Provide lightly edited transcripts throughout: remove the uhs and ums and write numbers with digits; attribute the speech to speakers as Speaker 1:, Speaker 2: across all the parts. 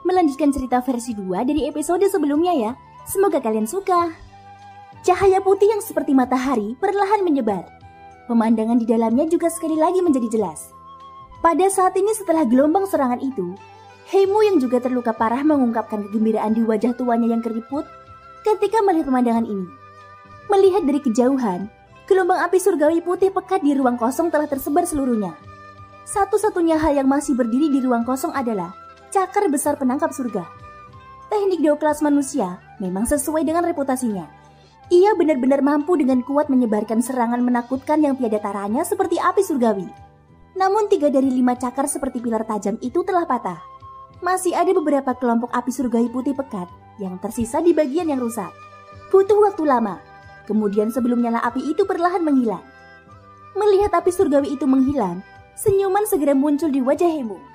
Speaker 1: Melanjutkan cerita versi 2 dari episode sebelumnya ya. Semoga kalian suka. Cahaya putih yang seperti matahari perlahan menyebar. Pemandangan di dalamnya juga sekali lagi menjadi jelas. Pada saat ini setelah gelombang serangan itu, Heimu yang juga terluka parah mengungkapkan kegembiraan di wajah tuanya yang keriput ketika melihat pemandangan ini. Melihat dari kejauhan, gelombang api surgawi putih pekat di ruang kosong telah tersebar seluruhnya. Satu-satunya hal yang masih berdiri di ruang kosong adalah cakar besar penangkap surga. Teknik dao kelas manusia memang sesuai dengan reputasinya. Ia benar-benar mampu dengan kuat menyebarkan serangan menakutkan yang tiada taranya seperti api surgawi. Namun 3 dari 5 cakar seperti pilar tajam itu telah patah. Masih ada beberapa kelompok api surgawi putih pekat yang tersisa di bagian yang rusak. Butuh waktu lama, kemudian sebelum nyala api itu perlahan menghilang. Melihat api surgawi itu menghilang, senyuman segera muncul di wajah Heimu.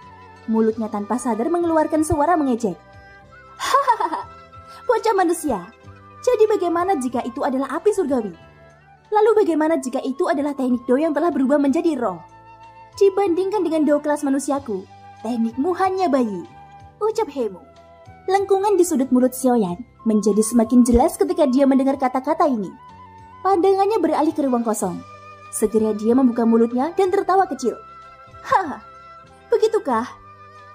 Speaker 1: Mulutnya tanpa sadar mengeluarkan suara mengejek. Hahaha, bocah manusia. Jadi bagaimana jika itu adalah api surgawi? Lalu bagaimana jika itu adalah teknik dao yang telah berubah menjadi roh? Dibandingkan dengan dao kelas manusiaku, teknikmu hanya bayi, ucap Heimu. Lengkungan di sudut mulut Xiaoyan menjadi semakin jelas ketika dia mendengar kata-kata ini. Pandangannya beralih ke ruang kosong. Segera dia membuka mulutnya dan tertawa kecil. Haha, begitukah?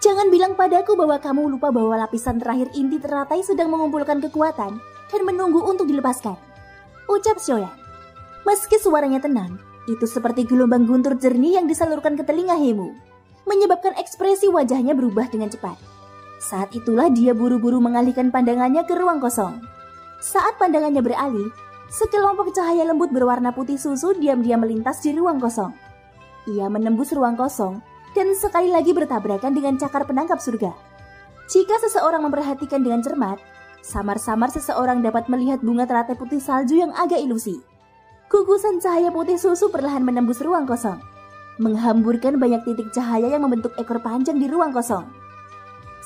Speaker 1: Jangan bilang padaku bahwa kamu lupa bahwa lapisan terakhir inti teratai sedang mengumpulkan kekuatan dan menunggu untuk dilepaskan, ucap Xiaoyan. Meski suaranya tenang, itu seperti gelombang guntur jernih yang disalurkan ke telinga Heimu, menyebabkan ekspresi wajahnya berubah dengan cepat. Saat itulah dia buru-buru mengalihkan pandangannya ke ruang kosong. Saat pandangannya beralih, sekelompok cahaya lembut berwarna putih susu diam-diam melintas di ruang kosong. Ia menembus ruang kosong dan sekali lagi bertabrakan dengan cakar penangkap surga. Jika seseorang memperhatikan dengan cermat, samar-samar seseorang dapat melihat bunga teratai putih salju yang agak ilusi. Gugusan cahaya putih susu perlahan menembus ruang kosong, menghamburkan banyak titik cahaya yang membentuk ekor panjang di ruang kosong.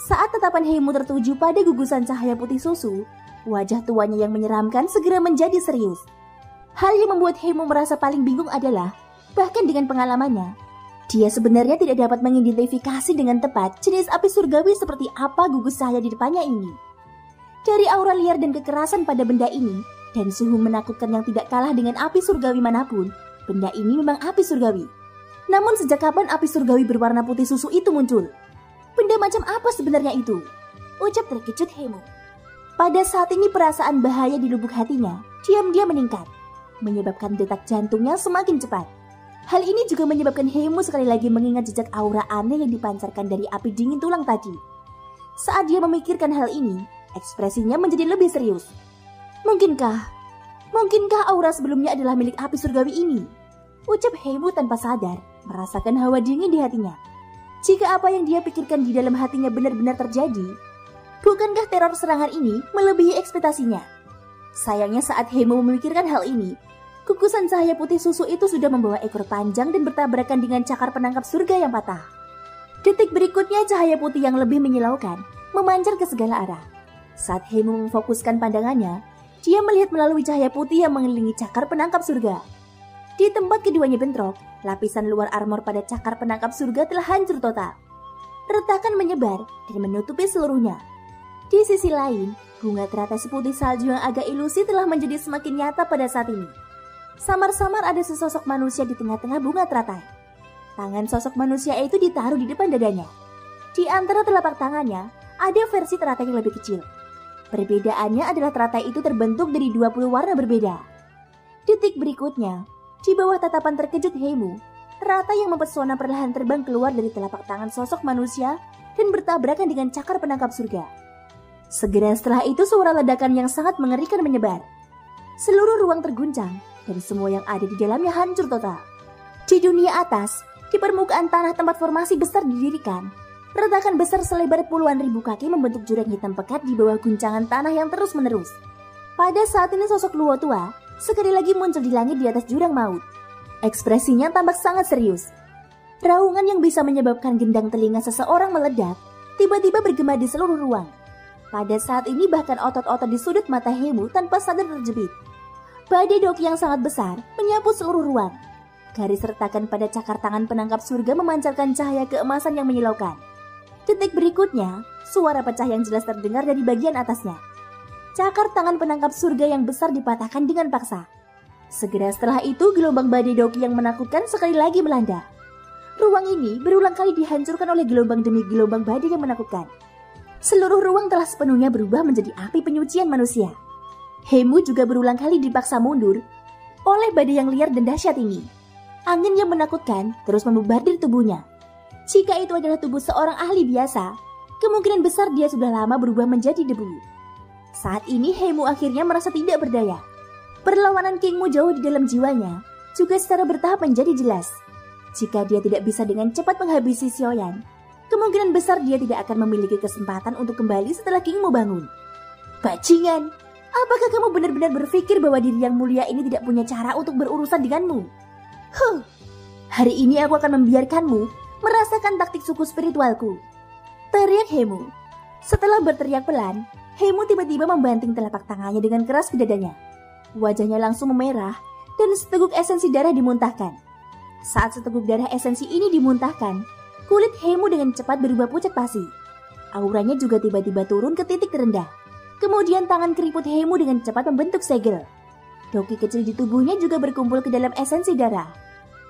Speaker 1: Saat tatapan Heimu tertuju pada gugusan cahaya putih susu, wajah tuanya yang menyeramkan segera menjadi serius. Hal yang membuat Heimu merasa paling bingung adalah, bahkan dengan pengalamannya, dia sebenarnya tidak dapat mengidentifikasi dengan tepat jenis api surgawi seperti apa gugus cahaya di depannya ini. Dari aura liar dan kekerasan pada benda ini, dan suhu menakutkan yang tidak kalah dengan api surgawi manapun, benda ini memang api surgawi. Namun sejak kapan api surgawi berwarna putih susu itu muncul? Benda macam apa sebenarnya itu? Ucap terkejut Heimu. Pada saat ini perasaan bahaya di lubuk hatinya diam-diam meningkat, menyebabkan detak jantungnya semakin cepat. Hal ini juga menyebabkan Heimu sekali lagi mengingat jejak aura aneh yang dipancarkan dari api dingin tulang tadi. Saat dia memikirkan hal ini, ekspresinya menjadi lebih serius. Mungkinkah aura sebelumnya adalah milik api surgawi ini? Ucap Heimu tanpa sadar, merasakan hawa dingin di hatinya. Jika apa yang dia pikirkan di dalam hatinya benar-benar terjadi, bukankah teror serangan ini melebihi ekspektasinya? Sayangnya saat Heimu memikirkan hal ini, gugusan cahaya putih susu itu sudah membawa ekor panjang dan bertabrakan dengan cakar penangkap surga yang patah. Detik berikutnya cahaya putih yang lebih menyilaukan memancar ke segala arah. Saat Heimu memfokuskan pandangannya, dia melihat melalui cahaya putih yang mengelilingi cakar penangkap surga. Di tempat keduanya bentrok, lapisan luar armor pada cakar penangkap surga telah hancur total. Retakan menyebar dan menutupi seluruhnya. Di sisi lain, bunga teratai seputih salju yang agak ilusi telah menjadi semakin nyata pada saat ini. Samar-samar ada sesosok manusia di tengah-tengah bunga teratai. Tangan sosok manusia itu ditaruh di depan dadanya. Di antara telapak tangannya, ada versi teratai yang lebih kecil. Perbedaannya adalah teratai itu terbentuk dari 20 warna berbeda. Detik berikutnya, di bawah tatapan terkejut Heimu, teratai yang mempesona perlahan terbang keluar dari telapak tangan sosok manusia dan bertabrakan dengan cakar penangkap surga. Segera setelah itu suara ledakan yang sangat mengerikan menyebar. Seluruh ruang terguncang dan semua yang ada di dalamnya hancur total. Di dunia atas, di permukaan tanah tempat formasi besar didirikan, retakan besar selebar puluhan ribu kaki membentuk jurang hitam pekat di bawah guncangan tanah yang terus-menerus. Pada saat ini sosok Luo tua sekali lagi muncul di langit di atas jurang maut. Ekspresinya tampak sangat serius. Raungan yang bisa menyebabkan gendang telinga seseorang meledak tiba-tiba bergema di seluruh ruang. Pada saat ini bahkan otot-otot di sudut mata Heimu tanpa sadar terjepit. Badai doki yang sangat besar menyapu seluruh ruang. Garis retakan pada cakar tangan penangkap surga memancarkan cahaya keemasan yang menyilaukan. Detik berikutnya, suara pecah yang jelas terdengar dari bagian atasnya. Cakar tangan penangkap surga yang besar dipatahkan dengan paksa. Segera setelah itu, gelombang badai Doki yang menakutkan sekali lagi melanda. Ruang ini berulang kali dihancurkan oleh gelombang demi gelombang badai yang menakutkan. Seluruh ruang telah sepenuhnya berubah menjadi api penyucian manusia. Heimu juga berulang kali dipaksa mundur oleh badai yang liar dan dahsyat ini. Angin yang menakutkan terus membombardir tubuhnya. Jika itu adalah tubuh seorang ahli biasa, kemungkinan besar dia sudah lama berubah menjadi debu. Saat ini Heimu akhirnya merasa tidak berdaya. Perlawanan Kingmu jauh di dalam jiwanya juga secara bertahap menjadi jelas. Jika dia tidak bisa dengan cepat menghabisi Xiaoyan, kemungkinan besar dia tidak akan memiliki kesempatan untuk kembali setelah Kingmu bangun. Bajingan, apakah kamu benar-benar berpikir bahwa diri yang mulia ini tidak punya cara untuk berurusan denganmu? Hari ini aku akan membiarkanmu merasakan taktik suku spiritualku. Teriak Heimu. Setelah berteriak pelan, Heimu tiba-tiba membanting telapak tangannya dengan keras ke dadanya. Wajahnya langsung memerah dan seteguk esensi darah dimuntahkan. Saat seteguk darah esensi ini dimuntahkan, kulit Heimu dengan cepat berubah pucat pasi. Auranya juga tiba-tiba turun ke titik terendah. Kemudian tangan keriput Heimu dengan cepat membentuk segel. Doki kecil di tubuhnya juga berkumpul ke dalam esensi darah.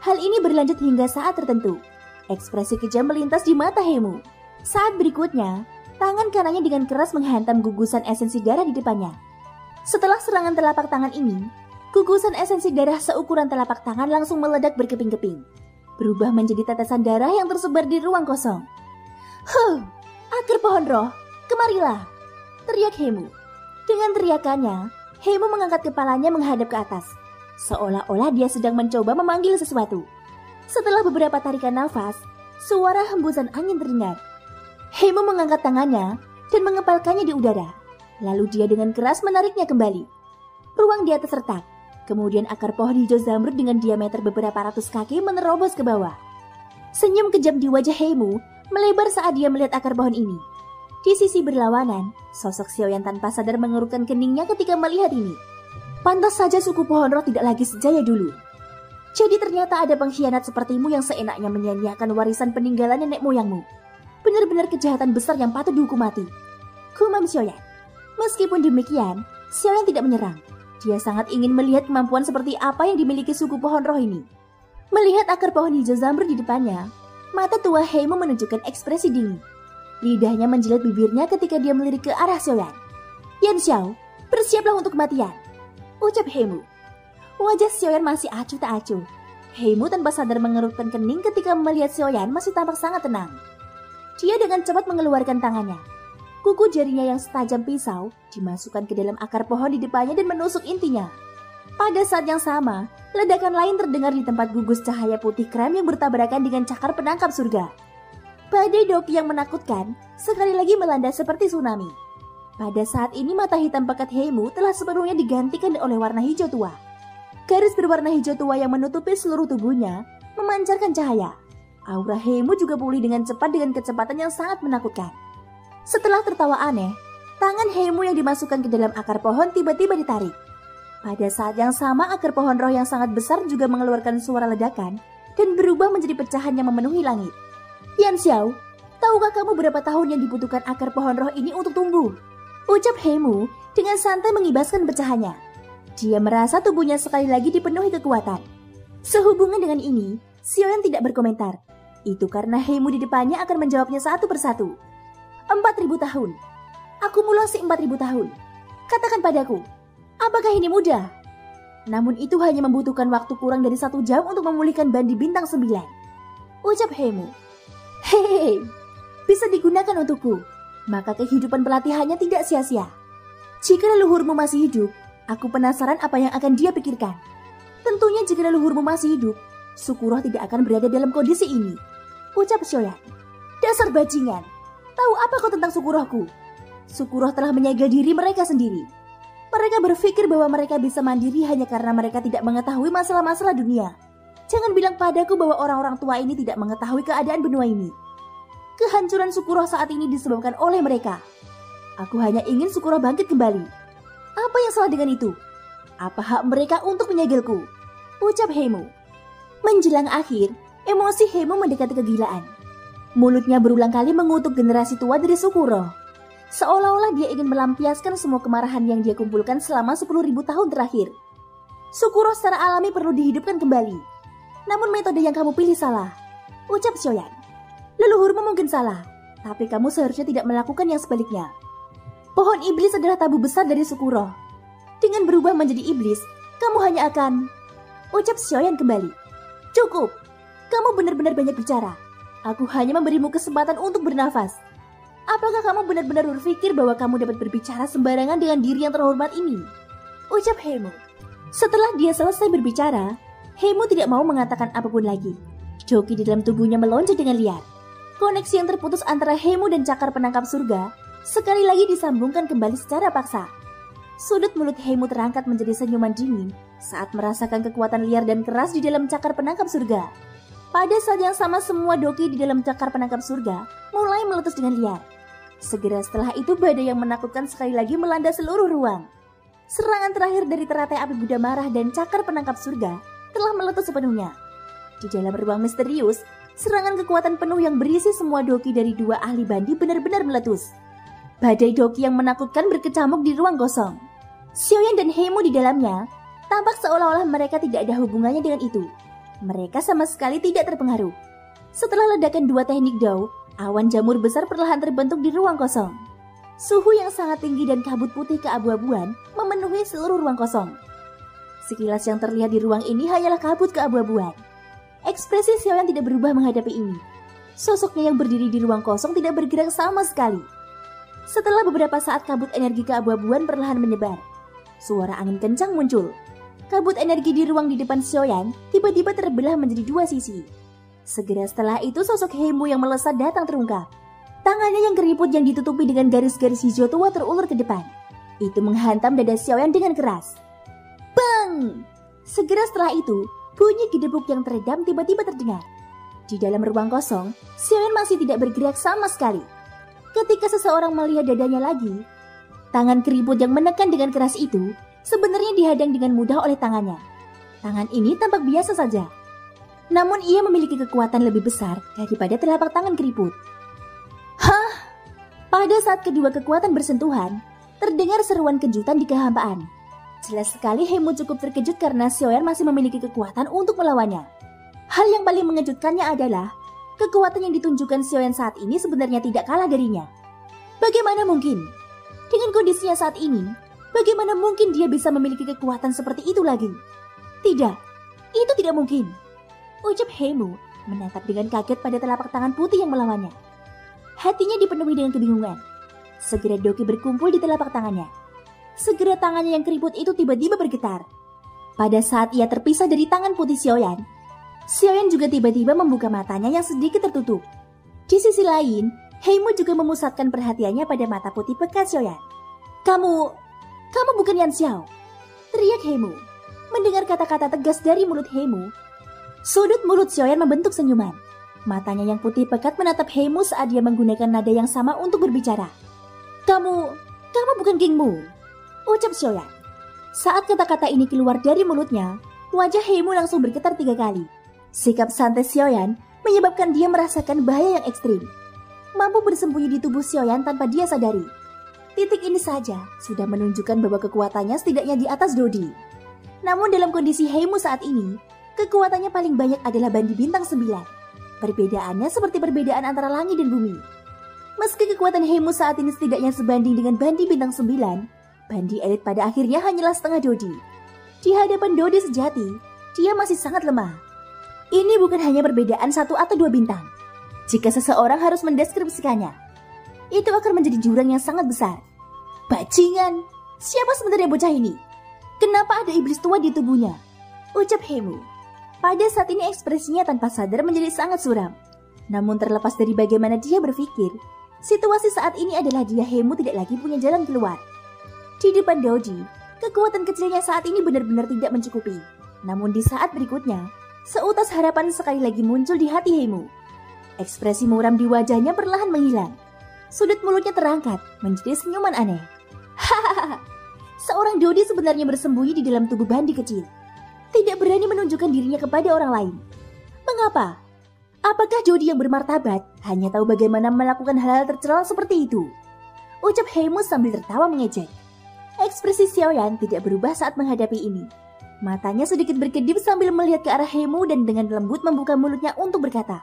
Speaker 1: Hal ini berlanjut hingga saat tertentu. Ekspresi kejam melintas di mata Heimu. Saat berikutnya, tangan kanannya dengan keras menghantam gugusan esensi darah di depannya. Setelah serangan telapak tangan ini, gugusan esensi darah seukuran telapak tangan langsung meledak berkeping-keping, berubah menjadi tetesan darah yang tersebar di ruang kosong. Akar pohon roh, kemarilah! Teriak Heimu. Dengan teriakannya, Heimu mengangkat kepalanya menghadap ke atas, seolah-olah dia sedang mencoba memanggil sesuatu. Setelah beberapa tarikan nafas, suara hembusan angin terdengar. Heimu mengangkat tangannya dan mengepalkannya di udara. Lalu dia dengan keras menariknya kembali. Ruang di atas retak. Kemudian akar pohon hijau zamrud dengan diameter beberapa ratus kaki menerobos ke bawah. Senyum kejam di wajah Heimu melebar saat dia melihat akar pohon ini. Di sisi berlawanan, sosok Xiaoyan tanpa sadar mengerutkan keningnya ketika melihat ini. Pantas saja suku pohon roh tidak lagi sejaya dulu. Jadi ternyata ada pengkhianat sepertimu yang seenaknya menyia-nyiakan warisan peninggalan nenek moyangmu. Benar-benar kejahatan besar yang patut dihukum mati. Gumam Xiaoyan. Meskipun demikian, Xiaoyan tidak menyerang. Dia sangat ingin melihat kemampuan seperti apa yang dimiliki suku pohon roh ini. Melihat akar pohon hijau zamrud di depannya, mata tua Heimu menunjukkan ekspresi dingin. Lidahnya menjilat bibirnya ketika dia melirik ke arah Xiaoyan. Yan Xiao, bersiaplah untuk kematian, ucap Heimu. Wajah Xiaoyan masih acuh tak acuh. Heimu tanpa sadar mengerutkan kening ketika melihat Xiaoyan masih tampak sangat tenang. Dia dengan cepat mengeluarkan tangannya. Kuku jarinya yang setajam pisau dimasukkan ke dalam akar pohon di depannya dan menusuk intinya. Pada saat yang sama, ledakan lain terdengar di tempat gugus cahaya putih krem yang bertabrakan dengan cakar penangkap surga. Badai Doki yang menakutkan sekali lagi melanda seperti tsunami. Pada saat ini mata hitam pekat Heimu telah sepenuhnya digantikan oleh warna hijau tua. Garis berwarna hijau tua yang menutupi seluruh tubuhnya memancarkan cahaya. Aura Heimu juga pulih dengan cepat dengan kecepatan yang sangat menakutkan. Setelah tertawa aneh, tangan Heimu yang dimasukkan ke dalam akar pohon tiba-tiba ditarik. Pada saat yang sama, akar pohon roh yang sangat besar juga mengeluarkan suara ledakan dan berubah menjadi pecahan yang memenuhi langit. Yan Xiao, tahukah kamu berapa tahun yang dibutuhkan akar pohon roh ini untuk tumbuh? Ucap Heimu dengan santai mengibaskan pecahannya. Dia merasa tubuhnya sekali lagi dipenuhi kekuatan. Sehubungan dengan ini, Xiaoyan tidak berkomentar. Itu karena Heimu di depannya akan menjawabnya satu persatu. 4.000 tahun. Akumulasi 4.000 tahun. Katakan padaku, apakah ini mudah? Namun itu hanya membutuhkan waktu kurang dari 1 jam untuk memulihkan bandi bintang 9. Ucap Heimu. Hehehe, bisa digunakan untukku. Maka kehidupan pelatihannya tidak sia-sia. Jika leluhurmu masih hidup, aku penasaran apa yang akan dia pikirkan. Tentunya jika leluhurmu masih hidup, suku roh tidak akan berada dalam kondisi ini. Ucap Xiaoyan. Dasar bajingan. Tahu apa kau tentang suku rohku? Suku roh telah menyegel diri mereka sendiri. Mereka berpikir bahwa mereka bisa mandiri hanya karena mereka tidak mengetahui masalah-masalah dunia. Jangan bilang padaku bahwa orang-orang tua ini tidak mengetahui keadaan benua ini. Kehancuran suku roh saat ini disebabkan oleh mereka. Aku hanya ingin suku roh bangkit kembali. Apa yang salah dengan itu? Apa hak mereka untuk menyegelku? Ucap Heimu. Menjelang akhir, emosi Heimu mendekati kegilaan. Mulutnya berulang kali mengutuk generasi tua dari Sukuro. Seolah-olah dia ingin melampiaskan semua kemarahan yang dia kumpulkan selama 10.000 tahun terakhir. Sukuro secara alami perlu dihidupkan kembali. Namun metode yang kamu pilih salah, ucap Shoyan. Leluhurmu mungkin salah, tapi kamu seharusnya tidak melakukan yang sebaliknya. Pohon iblis adalah tabu besar dari Sukuro. Dengan berubah menjadi iblis, kamu hanya akan... Ucap Shoyan kembali. Cukup, kamu benar-benar banyak bicara. Aku hanya memberimu kesempatan untuk bernafas. Apakah kamu benar-benar berpikir bahwa kamu dapat berbicara sembarangan dengan diri yang terhormat ini? Ucap Heimu. Setelah dia selesai berbicara, Heimu tidak mau mengatakan apapun lagi. Joki di dalam tubuhnya melonjak dengan liar. Koneksi yang terputus antara Heimu dan cakar penangkap surga sekali lagi disambungkan kembali secara paksa. Sudut mulut Heimu terangkat menjadi senyuman dingin saat merasakan kekuatan liar dan keras di dalam cakar penangkap surga. Pada saat yang sama semua doki di dalam cakar penangkap surga mulai meletus dengan liar. Segera setelah itu badai yang menakutkan sekali lagi melanda seluruh ruang. Serangan terakhir dari teratai api Buddha marah dan cakar penangkap surga telah meletus sepenuhnya. Di dalam ruang misterius, serangan kekuatan penuh yang berisi semua doki dari dua ahli bandi benar-benar meletus. Badai doki yang menakutkan berkecamuk di ruang kosong. Shoyan dan Heimu di dalamnya tampak seolah-olah mereka tidak ada hubungannya dengan itu. Mereka sama sekali tidak terpengaruh. Setelah ledakan dua teknik Dao, awan jamur besar perlahan terbentuk di ruang kosong. Suhu yang sangat tinggi dan kabut putih keabu-abuan memenuhi seluruh ruang kosong. Sekilas yang terlihat di ruang ini hanyalah kabut keabu-abuan. Ekspresi Shoyan tidak berubah menghadapi ini. Sosoknya yang berdiri di ruang kosong tidak bergerak sama sekali. Setelah beberapa saat kabut energi keabu-abuan perlahan menyebar. Suara angin kencang muncul. Kabut energi di ruang di depan Shoyan tiba-tiba terbelah menjadi dua sisi. Segera setelah itu sosok Heimu yang melesat datang terungkap. Tangannya yang keriput yang ditutupi dengan garis-garis hijau tua terulur ke depan. Itu menghantam dada Shoyan dengan keras. Bang! Segera setelah itu, bunyi gedebuk yang teredam tiba-tiba terdengar. Di dalam ruang kosong, Shoyan masih tidak bergerak sama sekali. Ketika seseorang melihat dadanya lagi, tangan keriput yang menekan dengan keras itu sebenarnya dihadang dengan mudah oleh tangannya. Tangan ini tampak biasa saja. Namun ia memiliki kekuatan lebih besar daripada telapak tangan keriput. Hah? Pada saat kedua kekuatan bersentuhan, terdengar seruan kejutan di kehampaan. Jelas sekali Heimu cukup terkejut karena Shoyan masih memiliki kekuatan untuk melawannya. Hal yang paling mengejutkannya adalah kekuatan yang ditunjukkan Shoyan saat ini sebenarnya tidak kalah darinya. Bagaimana mungkin? Dengan kondisinya saat ini, bagaimana mungkin dia bisa memiliki kekuatan seperti itu lagi? Tidak, itu tidak mungkin. Ucap Heimu menatap dengan kaget pada telapak tangan putih yang melawannya. Hatinya dipenuhi dengan kebingungan. Segera doki berkumpul di telapak tangannya. Segera tangannya yang keriput itu tiba-tiba bergetar. Pada saat ia terpisah dari tangan putih Shoyan, Shoyan juga tiba-tiba membuka matanya yang sedikit tertutup. Di sisi lain, Heimu juga memusatkan perhatiannya pada mata putih pekat Shoyan. Kamu bukan Yan Xiao, teriak Heimu. Mendengar kata-kata tegas dari mulut Heimu, sudut mulut Shoyan membentuk senyuman. Matanya yang putih pekat menatap Heimu saat dia menggunakan nada yang sama untuk berbicara. Kamu bukan gengmu, ucap Shoyan. Saat kata-kata ini keluar dari mulutnya, wajah Heimu langsung bergetar 3 kali. Sikap santai Shoyan menyebabkan dia merasakan bahaya yang ekstrim. Mampu bersembunyi di tubuh Shoyan tanpa dia sadari. Titik ini saja sudah menunjukkan bahwa kekuatannya setidaknya di atas Dodi. Namun dalam kondisi Heimu saat ini, kekuatannya paling banyak adalah bandi bintang 9. Perbedaannya seperti perbedaan antara langit dan bumi. Meski kekuatan Heimu saat ini setidaknya sebanding dengan bandi bintang 9, bandi elit pada akhirnya hanyalah setengah Dodi. Di hadapan Dodi sejati, dia masih sangat lemah. Ini bukan hanya perbedaan 1 atau 2 bintang. Jika seseorang harus mendeskripsikannya, itu akan menjadi jurang yang sangat besar. Bajingan, siapa sebenarnya bocah ini? Kenapa ada iblis tua di tubuhnya? Ucap Heimu. Pada saat ini ekspresinya tanpa sadar menjadi sangat suram. Namun terlepas dari bagaimana dia berpikir, situasi saat ini adalah dia Heimu tidak lagi punya jalan keluar. Di depan Dodi, kekuatan kecilnya saat ini benar-benar tidak mencukupi. Namun di saat berikutnya, seutas harapan sekali lagi muncul di hati Heimu. Ekspresi muram di wajahnya perlahan menghilang. Sudut mulutnya terangkat menjadi senyuman aneh. Hahaha, seorang Dodi sebenarnya bersembunyi di dalam tubuh bandi kecil. Tidak berani menunjukkan dirinya kepada orang lain. Mengapa? Apakah Jody yang bermartabat hanya tahu bagaimana melakukan hal-hal tercela seperti itu? Ucap Heimu sambil tertawa mengejek. Ekspresi Xiaoyan tidak berubah saat menghadapi ini. Matanya sedikit berkedip sambil melihat ke arah Heimu dan dengan lembut membuka mulutnya untuk berkata,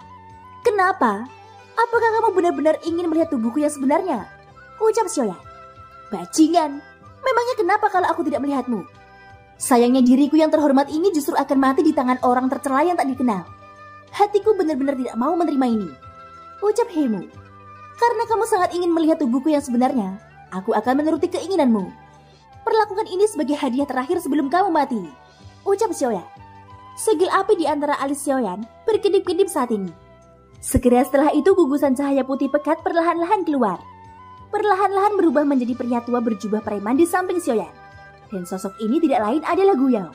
Speaker 1: "Kenapa? Apakah kamu benar-benar ingin melihat tubuhku yang sebenarnya?" Ucap Xiaoyan. "Bajingan, memangnya kenapa kalau aku tidak melihatmu? Sayangnya diriku yang terhormat ini justru akan mati di tangan orang tercela yang tak dikenal. Hatiku benar-benar tidak mau menerima ini." Ucap Heimu. "Karena kamu sangat ingin melihat tubuhku yang sebenarnya, aku akan menuruti keinginanmu. Perlakukan ini sebagai hadiah terakhir sebelum kamu mati." Ucap Xiaoyan. Segel api di antara alis Xiaoyan berkedip-kedip saat ini. Segera setelah itu gugusan cahaya putih pekat perlahan-lahan keluar. Perlahan-lahan berubah menjadi pria tua berjubah preman di samping Xiaoyan. Dan sosok ini tidak lain adalah Guyao.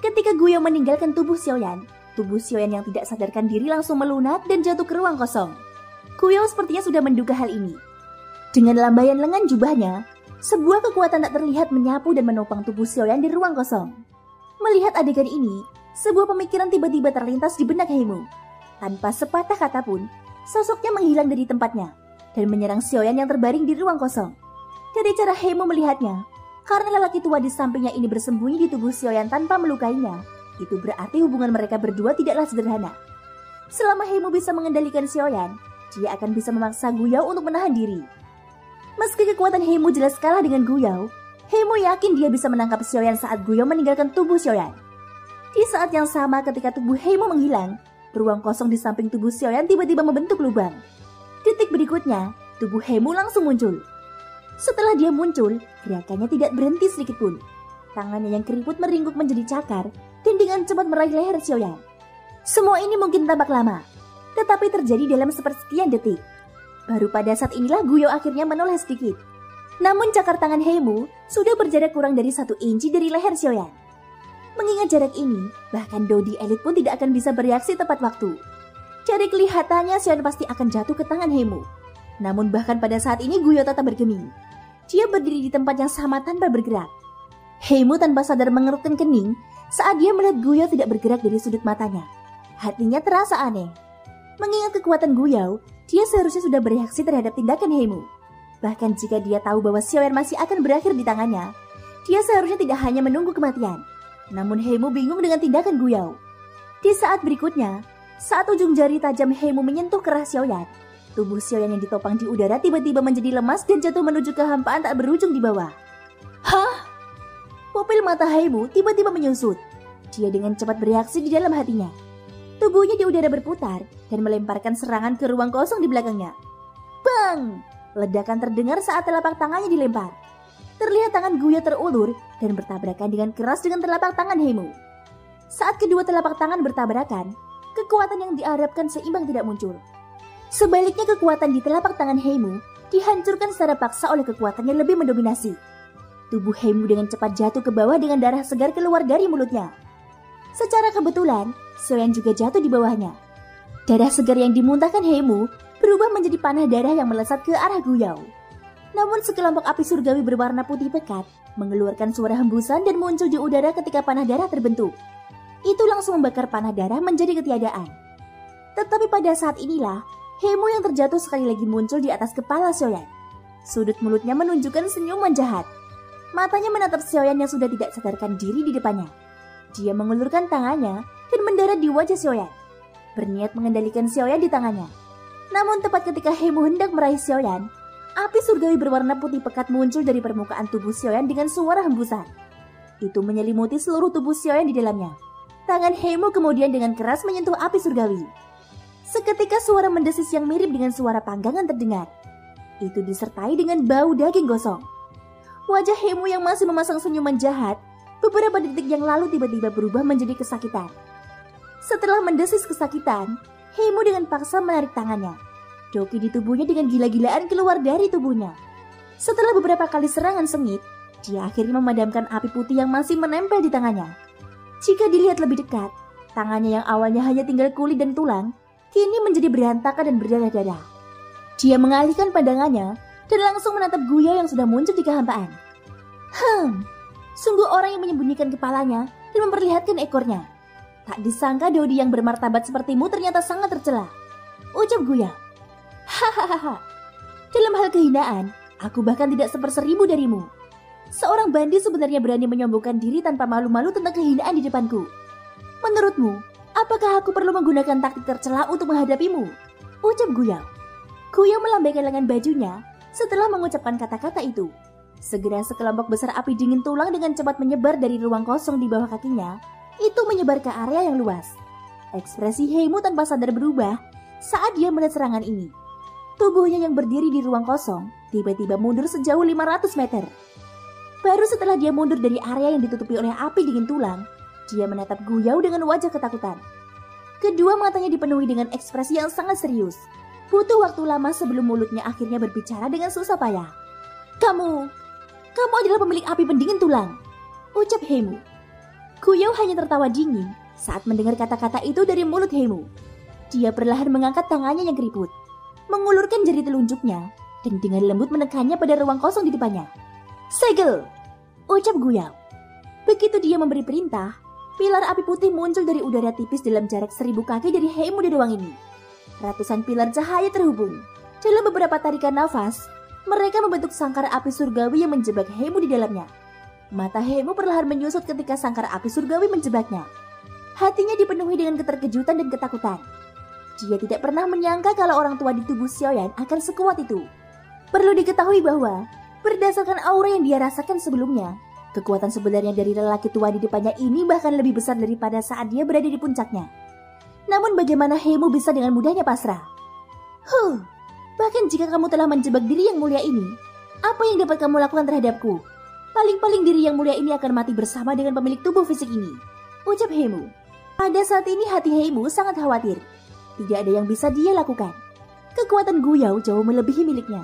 Speaker 1: Ketika Guyao meninggalkan tubuh Xiaoyan, tubuh Xiaoyan yang tidak sadarkan diri langsung melunak dan jatuh ke ruang kosong. Guyao sepertinya sudah menduga hal ini. Dengan lambaian lengan jubahnya, sebuah kekuatan tak terlihat menyapu dan menopang tubuh Xiaoyan di ruang kosong. Melihat adegan ini, sebuah pemikiran tiba-tiba terlintas di benak Heimu. Tanpa sepatah kata pun, sosoknya menghilang dari tempatnya dan menyerang Xiaoyan yang terbaring di ruang kosong. Dari cara Heimu melihatnya, karena lelaki tua di sampingnya ini bersembunyi di tubuh Xiaoyan tanpa melukainya, itu berarti hubungan mereka berdua tidaklah sederhana. Selama Heimu bisa mengendalikan Xiaoyan, dia akan bisa memaksa Guyao untuk menahan diri. Meski kekuatan Heimu jelas kalah dengan Guyao, Heimu yakin dia bisa menangkap Xiaoyan saat Guyao meninggalkan tubuh Xiaoyan. Di saat yang sama ketika tubuh Heimu menghilang, ruang kosong di samping tubuh Xiaoyan tiba-tiba membentuk lubang. Detik berikutnya, tubuh Heimu langsung muncul. Setelah dia muncul, gerakannya tidak berhenti sedikit pun. Tangannya yang keriput meringkuk menjadi cakar dan dengan cepat meraih leher Xiaoyan. Semua ini mungkin tampak lama, tetapi terjadi dalam sepersekian detik. Baru pada saat inilah Guyao akhirnya menoleh sedikit. Namun cakar tangan Heimu sudah berjarak kurang dari 1 inci dari leher Xiaoyan. Mengingat jarak ini, bahkan Dodi elit pun tidak akan bisa bereaksi tepat waktu. Dari kelihatannya Xiaoyan pasti akan jatuh ke tangan Heimu. Namun bahkan pada saat ini Guyao tetap bergeming. Dia berdiri di tempat yang sama tanpa bergerak. Heimu tanpa sadar mengerutkan kening saat dia melihat Guyao tidak bergerak dari sudut matanya. Hatinya terasa aneh. Mengingat kekuatan Guyao, dia seharusnya sudah bereaksi terhadap tindakan Heimu. Bahkan jika dia tahu bahwa Xiaoyan masih akan berakhir di tangannya, dia seharusnya tidak hanya menunggu kematian. Namun Heimu bingung dengan tindakan Guyao. Di saat berikutnya, saat ujung jari tajam Heimu menyentuh kerah Xiaoyan, tubuh Xiaoyan yang ditopang di udara tiba-tiba menjadi lemas dan jatuh menuju kehampaan tak berujung di bawah. Hah? Pupil mata Heimu tiba-tiba menyusut. Dia dengan cepat bereaksi di dalam hatinya. Tubuhnya di udara berputar dan melemparkan serangan ke ruang kosong di belakangnya. Bang! Ledakan terdengar saat telapak tangannya dilempar. Terlihat tangan Guyao terulur dan bertabrakan dengan keras dengan telapak tangan Heimu. Saat kedua telapak tangan bertabrakan, kekuatan yang diharapkan seimbang tidak muncul. Sebaliknya kekuatan di telapak tangan Heimu dihancurkan secara paksa oleh kekuatan yang lebih mendominasi. Tubuh Heimu dengan cepat jatuh ke bawah dengan darah segar keluar dari mulutnya. Secara kebetulan, Xiaoyan juga jatuh di bawahnya. Darah segar yang dimuntahkan Heimu berubah menjadi panah darah yang melesat ke arah Guyao. Namun sekelompok api surgawi berwarna putih pekat mengeluarkan suara hembusan dan muncul di udara ketika panah darah terbentuk. Itu langsung membakar panah darah menjadi ketiadaan. Tetapi pada saat inilah, Heimu yang terjatuh sekali lagi muncul di atas kepala Xiaoyan. Sudut mulutnya menunjukkan senyuman jahat. Matanya menatap Xiaoyan yang sudah tidak sadarkan diri di depannya. Dia mengulurkan tangannya dan mendarat di wajah Xiaoyan, berniat mengendalikan Xiaoyan di tangannya. Namun tepat ketika Heimu hendak meraih Xiaoyan, api surgawi berwarna putih pekat muncul dari permukaan tubuh Xiaoyan dengan suara hembusan. Itu menyelimuti seluruh tubuh Xiaoyan di dalamnya. Tangan Heimu kemudian dengan keras menyentuh api surgawi. Seketika suara mendesis yang mirip dengan suara panggangan terdengar. Itu disertai dengan bau daging gosong. Wajah Heimu yang masih memasang senyuman jahat beberapa detik yang lalu tiba-tiba berubah menjadi kesakitan. Setelah mendesis kesakitan, Heimu dengan paksa menarik tangannya. Doki di tubuhnya dengan gila-gilaan keluar dari tubuhnya. Setelah beberapa kali serangan sengit, dia akhirnya memadamkan api putih yang masih menempel di tangannya. Jika dilihat lebih dekat, tangannya yang awalnya hanya tinggal kulit dan tulang, kini menjadi berantakan dan berdarah-darah. Dia mengalihkan pandangannya dan langsung menatap Guyao yang sudah muncul di kehampaan. Sungguh orang yang menyembunyikan kepalanya dan memperlihatkan ekornya. Tak disangka Dodi yang bermartabat sepertimu ternyata sangat tercela, ucap Guyau. Hahaha. Dalam hal kehinaan, aku bahkan tidak 1/1000 darimu. Seorang bandi sebenarnya berani menyombongkan diri tanpa malu-malu tentang kehinaan di depanku. Menurutmu, apakah aku perlu menggunakan taktik tercela untuk menghadapimu? Ucap Guyau. Guyau melambaikan lengan bajunya setelah mengucapkan kata-kata itu. Segera sekelompok besar api dingin tulang dengan cepat menyebar dari ruang kosong di bawah kakinya. Itu menyebar ke area yang luas. Ekspresi Heimu tanpa sadar berubah saat dia melihat serangan ini. Tubuhnya yang berdiri di ruang kosong tiba-tiba mundur sejauh 500 meter. Baru setelah dia mundur dari area yang ditutupi oleh api dingin tulang, dia menatap Guyau dengan wajah ketakutan. Kedua matanya dipenuhi dengan ekspresi yang sangat serius. Butuh waktu lama sebelum mulutnya akhirnya berbicara dengan susah payah. Kamu adalah pemilik api pendingin tulang, ucap Heimu. Guyau hanya tertawa dingin saat mendengar kata-kata itu dari mulut Heimu. Dia perlahan mengangkat tangannya yang keriput, mengulurkan jari telunjuknya, dan dengan lembut menekannya pada ruang kosong di depannya. Segel, ucap Guyau. Begitu dia memberi perintah, pilar api putih muncul dari udara tipis dalam jarak 1000 kaki dari Heimu di ruang ini. Ratusan pilar cahaya terhubung. Dalam beberapa tarikan nafas, mereka membentuk sangkar api surgawi yang menjebak Heimu di dalamnya. Mata Heimu perlahan menyusut ketika sangkar api surgawi menjebaknya. Hatinya dipenuhi dengan keterkejutan dan ketakutan. Dia tidak pernah menyangka kalau orang tua di tubuh Xiaoyan akan sekuat itu. Perlu diketahui bahwa, berdasarkan aura yang dia rasakan sebelumnya, kekuatan sebenarnya dari lelaki tua di depannya ini bahkan lebih besar daripada saat dia berada di puncaknya. Namun bagaimana Heimu bisa dengan mudahnya pasrah? Bahkan jika kamu telah menjebak diri yang mulia ini, apa yang dapat kamu lakukan terhadapku? Paling-paling diri yang mulia ini akan mati bersama dengan pemilik tubuh fisik ini, ucap Heimu. Pada saat ini hati Heimu sangat khawatir. Tidak ada yang bisa dia lakukan. Kekuatan Guyau jauh melebihi miliknya.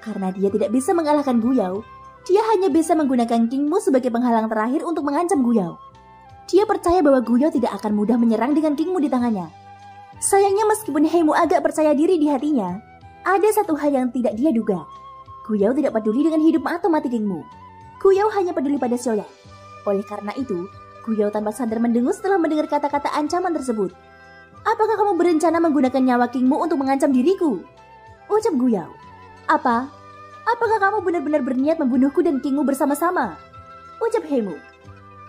Speaker 1: Karena dia tidak bisa mengalahkan Guyau, dia hanya bisa menggunakan Kingmu sebagai penghalang terakhir untuk mengancam Guyau. Dia percaya bahwa Guyau tidak akan mudah menyerang dengan Kingmu di tangannya. Sayangnya meskipun Heimu agak percaya diri di hatinya, ada satu hal yang tidak dia duga. Guyau tidak peduli dengan hidup atau mati Kingmu. Guyau hanya peduli pada Xiaoyan. Oleh karena itu, Guyau tanpa sadar mendengus setelah mendengar kata-kata ancaman tersebut. Apakah kamu berencana menggunakan nyawa Kingmu untuk mengancam diriku? Ucap Guyau. Apakah kamu benar-benar berniat membunuhku dan Kingmu bersama-sama? Ucap Heimu.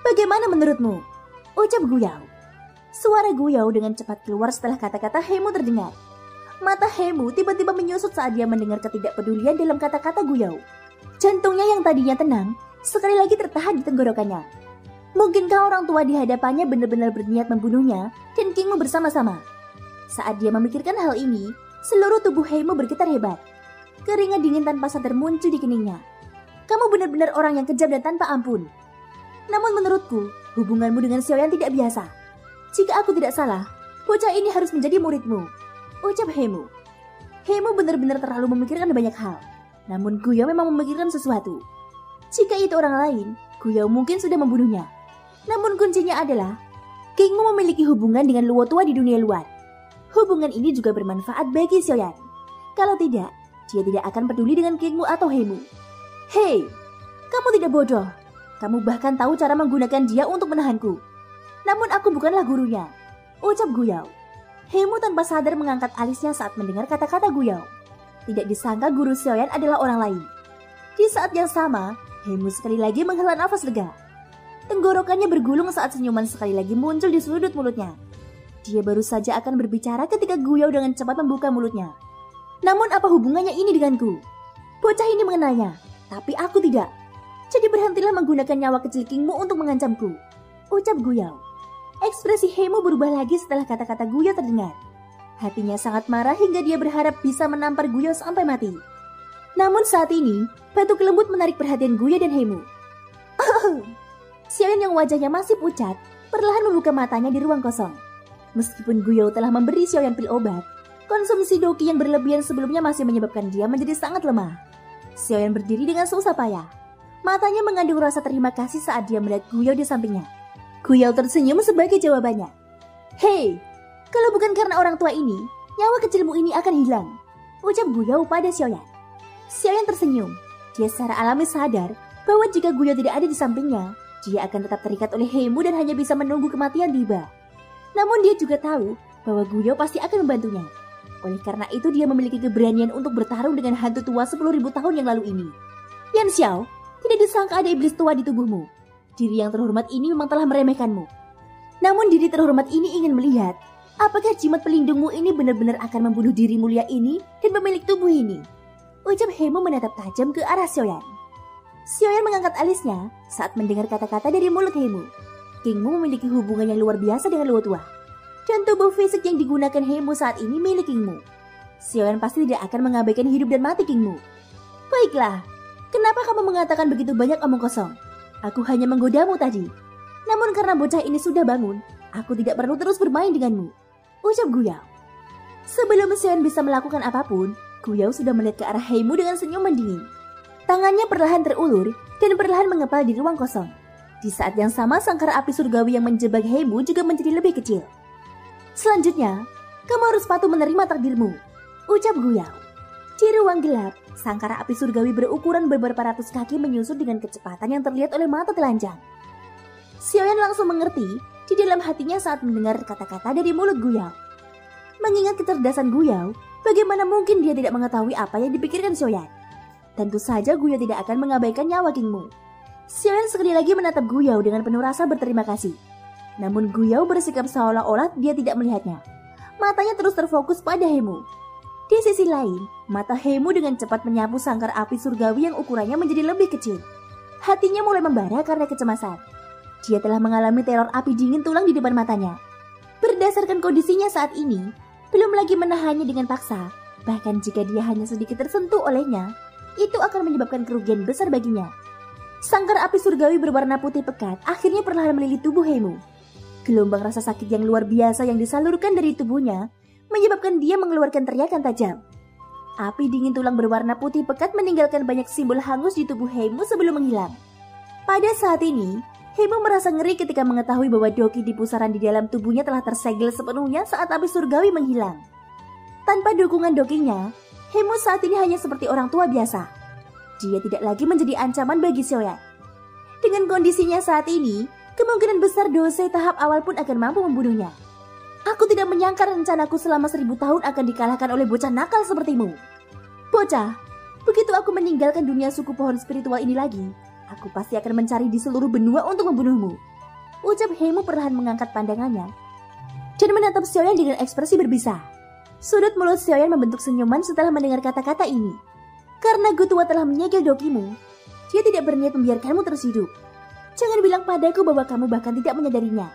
Speaker 1: Bagaimana menurutmu? Ucap Guyau. Suara Guyau dengan cepat keluar setelah kata-kata Heimu terdengar. Mata Heimu tiba-tiba menyusut saat dia mendengar ketidakpedulian dalam kata-kata Guyau. Jantungnya yang tadinya tenang, sekali lagi tertahan di tenggorokannya. Mungkinkah orang tua di hadapannya benar-benar berniat membunuhnya dan Kingmu bersama-sama? Saat dia memikirkan hal ini, seluruh tubuh Heimu bergetar hebat. Keringat dingin tanpa sadar muncul di keningnya. Kamu benar-benar orang yang kejam dan tanpa ampun. Namun menurutku, hubunganmu dengan Xiaoyan tidak biasa. Jika aku tidak salah, bocah ini harus menjadi muridmu, ucap Heimu. Heimu benar-benar terlalu memikirkan banyak hal. Namun Guyau memang memikirkan sesuatu. Jika itu orang lain, Guyau mungkin sudah membunuhnya. Namun kuncinya adalah, Kingmu memiliki hubungan dengan luo tua di dunia luar. Hubungan ini juga bermanfaat bagi Xiaoyan. Kalau tidak, dia tidak akan peduli dengan Kingmu atau Heimu. Hei, kamu tidak bodoh. Kamu bahkan tahu cara menggunakan dia untuk menahanku. Namun aku bukanlah gurunya, ucap Guyau. Heimu tanpa sadar mengangkat alisnya saat mendengar kata-kata Guyau. Tidak disangka guru Xiaoyan adalah orang lain. Di saat yang sama, Heimu sekali lagi menghela nafas lega. Tenggorokannya bergulung saat senyuman sekali lagi muncul di sudut mulutnya. Dia baru saja akan berbicara ketika Guyau dengan cepat membuka mulutnya. Namun apa hubungannya ini denganku? Bocah ini mengenalnya, tapi aku tidak. Jadi berhentilah menggunakan nyawa kecil Kingmu untuk mengancamku, ucap Guyau. Ekspresi Heimu berubah lagi setelah kata-kata Guyau terdengar. Hatinya sangat marah hingga dia berharap bisa menampar Guyau sampai mati. Namun saat ini, batuk lembut menarik perhatian Guyau dan Heimu. Xiaoyan yang wajahnya masih pucat, perlahan membuka matanya di ruang kosong. Meskipun Guyau telah memberi Xiaoyan pil obat, konsumsi doki yang berlebihan sebelumnya masih menyebabkan dia menjadi sangat lemah. Xiaoyan berdiri dengan susah payah. Matanya mengandung rasa terima kasih saat dia melihat Guyau di sampingnya. Guyau tersenyum sebagai jawabannya. Hei, kalau bukan karena orang tua ini, nyawa kecilmu ini akan hilang, ucap Guyau pada Xiaoyan. Xiaoyan tersenyum. Dia secara alami sadar bahwa jika Guyau tidak ada di sampingnya, dia akan tetap terikat oleh Heimu dan hanya bisa menunggu kematian tiba. Namun dia juga tahu bahwa Guyao pasti akan membantunya. Oleh karena itu dia memiliki keberanian untuk bertarung dengan hantu tua 10.000 tahun yang lalu ini. Yan Xiao, tidak disangka ada iblis tua di tubuhmu. Diri yang terhormat ini memang telah meremehkanmu. Namun diri terhormat ini ingin melihat apakah jimat pelindungmu ini benar-benar akan membunuh diri mulia ini dan pemilik tubuh ini. Ucap Hemu menatap tajam ke arah Xiaoyan. Xiaoyan mengangkat alisnya saat mendengar kata-kata dari mulut Hemu. Kingmu memiliki hubungan yang luar biasa dengan Luo Tua. Dan tubuh fisik yang digunakan Hemu saat ini milik Kingmu. Xiaoyan pasti tidak akan mengabaikan hidup dan mati Kingmu. Baiklah, kenapa kamu mengatakan begitu banyak omong kosong? Aku hanya menggodamu tadi. Namun karena bocah ini sudah bangun, aku tidak perlu terus bermain denganmu. Ucap Guyao. Sebelum Xiaoyan bisa melakukan apapun, Guyao sudah melihat ke arah Hemu dengan senyuman dingin. Tangannya perlahan terulur dan perlahan mengepal di ruang kosong. Di saat yang sama, sangkar api surgawi yang menjebak Hemu juga menjadi lebih kecil. Selanjutnya, kamu harus patuh menerima takdirmu. Ucap Guyao. Di ruang gelap, sangkar api surgawi berukuran beberapa ratus kaki menyusut dengan kecepatan yang terlihat oleh mata telanjang. Xiaoyan langsung mengerti di dalam hatinya saat mendengar kata-kata dari mulut Guyao. Mengingat kecerdasan Guyao, bagaimana mungkin dia tidak mengetahui apa yang dipikirkan Xiaoyan? Tentu saja Guyao tidak akan mengabaikan nyawa Kingmu. Xiaoyan sekali lagi menatap Guyao dengan penuh rasa berterima kasih. Namun Guyao bersikap seolah-olah dia tidak melihatnya. Matanya terus terfokus pada Hemu. Di sisi lain, mata Hemu dengan cepat menyapu sangkar api surgawi yang ukurannya menjadi lebih kecil. Hatinya mulai membara karena kecemasan. Dia telah mengalami teror api dingin tulang di depan matanya. Berdasarkan kondisinya saat ini, belum lagi menahannya dengan paksa. Bahkan jika dia hanya sedikit tersentuh olehnya, itu akan menyebabkan kerugian besar baginya. Sangkar api surgawi berwarna putih pekat akhirnya perlahan melilit tubuh Hemu. Gelombang rasa sakit yang luar biasa yang disalurkan dari tubuhnya menyebabkan dia mengeluarkan teriakan tajam. Api dingin tulang berwarna putih pekat meninggalkan banyak simbol hangus di tubuh Hemu sebelum menghilang. Pada saat ini, Hemu merasa ngeri ketika mengetahui bahwa doki di pusaran di dalam tubuhnya telah tersegel sepenuhnya saat api surgawi menghilang. Tanpa dukungan dokinya, Hemu saat ini hanya seperti orang tua biasa. Dia tidak lagi menjadi ancaman bagi Xiaoyan. Dengan kondisinya saat ini, kemungkinan besar Dosei tahap awal pun akan mampu membunuhnya. Aku tidak menyangka rencanaku selama 1000 tahun akan dikalahkan oleh bocah nakal sepertimu. Bocah, begitu aku meninggalkan dunia suku pohon spiritual ini lagi, aku pasti akan mencari di seluruh benua untuk membunuhmu. Ucap Hemu perlahan mengangkat pandangannya dan menatap Xiaoyan dengan ekspresi berbisa. Sudut mulut Xiaoyan membentuk senyuman setelah mendengar kata-kata ini. Karena Gutua telah menyegel dokimu, dia tidak berniat membiarkanmu terus hidup. Jangan bilang padaku bahwa kamu bahkan tidak menyadarinya.